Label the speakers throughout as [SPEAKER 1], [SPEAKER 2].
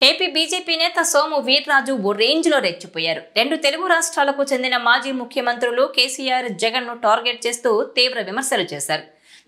[SPEAKER 1] AP BJP నేత సోము వీర్రాజు ఓ రేంజ్లో రెచ్చిపోయారు. 2 తెలుగు రాష్ట్రాలకు చెందిన మాజీ ముఖ్యమంత్రులు కేసీఆర్, జగన్ ను టార్గెట్ చేస్తూ తీవ్ర విమర్శలు చేశారు.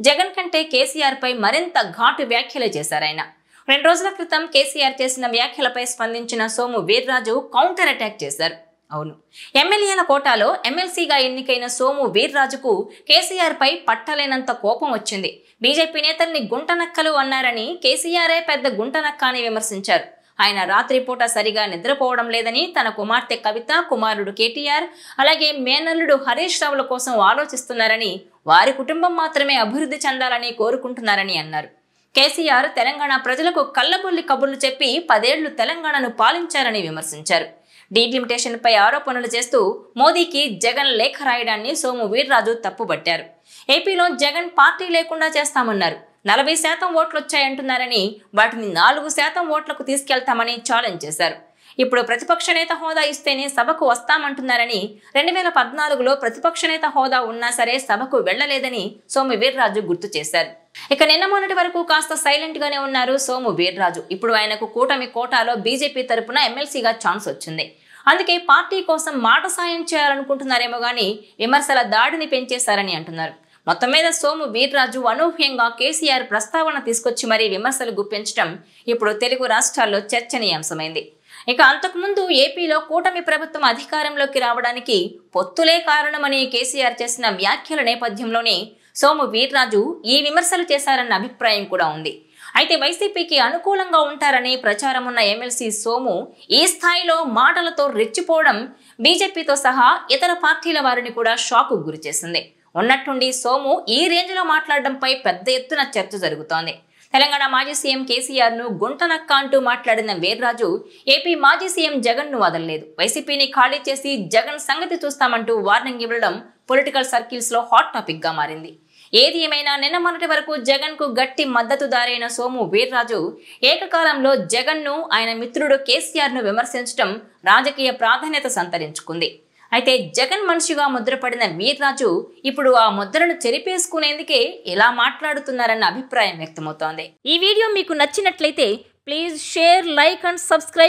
[SPEAKER 1] జగన్ కంటే కేసీఆర్ పై మరింత ఘాటు వ్యాఖ్యలు చేశారు ఆయన. 2 రోజుల క్రితం కేసీఆర్ చేసిన వ్యాఖ్యలపై స్పందించిన సోము వీర్రాజు కౌంటర్ అటాక్ చేశారు. అవును, ఎమ్మెల్యేల కోటాలో ఎమ్మెల్సీగా ఎన్నికైన సోము వీర్రాజుకు కేసీఆర్ పై పట్టలేనంత కోపం వచ్చింది. బీజేపీ నేతల్ని గుంటనక్కలు అన్నారని, కేసీఆరే పెద్ద గుంటనక్క అని విమర్శించారు. ఆయన రాత్రిపూట సరిగా నిద్రపోవడం లేదని, తన కుమార్తె కవిత, కుమారుడు కేటీఆర్, అలాగే మేనల్లుడు హరీష్ రావుల కోసం ఆలోచిస్తున్నారని, వారి కుటుంబం మాత్రమే అభివృద్ధి చెందాలని కోరుకుంటున్నారని అన్నారు. కేసీఆర్ తెలంగాణ ప్రజలకు కళ్ళబొల్లి కబుర్లు చెప్పి 10 ఏళ్లు తెలంగాణను పాలించారని విమర్శించారు. డీలిమిటేషన్ పై ఆరోపణలు చేస్తూ మోదీకి జగన్ లేఖ రాయడాన్ని సోము వీర్రాజు తప్పుబట్టారు. ఏపీలో జగన్ పార్టీ లేకుండా చేస్తామన్నారు. 40% ఓట్లు వచ్చాయంటున్నారని, వాటిని 4% ఓట్లకు తీసుకెళ్తామని ఛాలెంజ్ చేశారు. ఇప్పుడు ప్రతిపక్ష నేత హోదా ఇస్తేనే సభకు వస్తామంటున్నారని, 2014లో ప్రతిపక్ష నేత హోదా ఉన్నా సరే సభకు వెళ్లలేదని సోము వీర్రాజు గుర్తు చేశారు. ఇక నిన్న మొన్నటి వరకు కాస్త సైలెంట్ గానే ఉన్నారు సోము వీర్రాజు. ఇప్పుడు ఆయనకు కూటమి కోటాలో బీజేపీ తరపున ఎమ్మెల్సీగా ఛాన్స్ వచ్చింది. అందుకే పార్టీ కోసం మాట సాయం చేయాలనుకుంటున్నారేమో గానీ విమర్శల దాడిని పెంచేశారని అంటున్నారు. మొత్తం మీద సోము వీర్రాజు అనూహ్యంగా కేసీఆర్ ప్రస్తావన తీసుకొచ్చి మరీ విమర్శలు గుప్పించడం ఇప్పుడు తెలుగు రాష్ట్రాల్లో చర్చనీయాంశమైంది. ఇక అంతకుముందు ఏపీలో కూటమి ప్రభుత్వం అధికారంలోకి రావడానికి పొత్తులే కారణమని కేసీఆర్ చేసిన వ్యాఖ్యల నేపథ్యంలోనే సోము వీర్రాజు ఈ విమర్శలు చేశారన్న అభిప్రాయం కూడా ఉంది. అయితే వైసీపీకి అనుకూలంగా ఉంటారని ప్రచారం ఉన్న ఎమ్మెల్సీ సోము ఈ స్థాయిలో మాటలతో రెచ్చిపోవడం బీజేపీతో సహా ఇతర పార్టీల వారిని కూడా షాకు గురి చేసింది. ఉన్నట్టుండి సోము ఈ రేంజ్లో మాట్లాడడంపై పెద్ద ఎత్తున చర్చ జరుగుతోంది. తెలంగాణ మాజీ సీఎం కేసీఆర్ ను గుంటనక్క అంటూ మాట్లాడిన వీర్రాజు ఏపీ మాజీ సీఎం జగన్ ను వదలలేదు. వైసీపీని ఖాళీ చేసి జగన్ సంగతి చూస్తామంటూ వార్నింగ్ ఇవ్వడం పొలిటికల్ సర్కిల్స్ లో హాట్ టాపిక్ గా మారింది. ఏది ఏమైనా నిన్న మొన్నటి వరకు జగన్ కు గట్టి మద్దతుదారైన సోము వీర్రాజు ఏకకాలంలో జగన్ ను, ఆయన మిత్రుడు కేసీఆర్ ను విమర్శించడం రాజకీయ ప్రాధాన్యత సంతరించుకుంది. అయితే జగన్ మనిషిగా ముద్రపడిన వీర్రాజు ఇప్పుడు ఆ ముద్రను చెరిపేసుకునేందుకే ఇలా మాట్లాడుతున్నారన్న అభిప్రాయం వ్యక్తమవుతోంది. ఈ వీడియో మీకు నచ్చినట్లయితే please share, like and subscribe.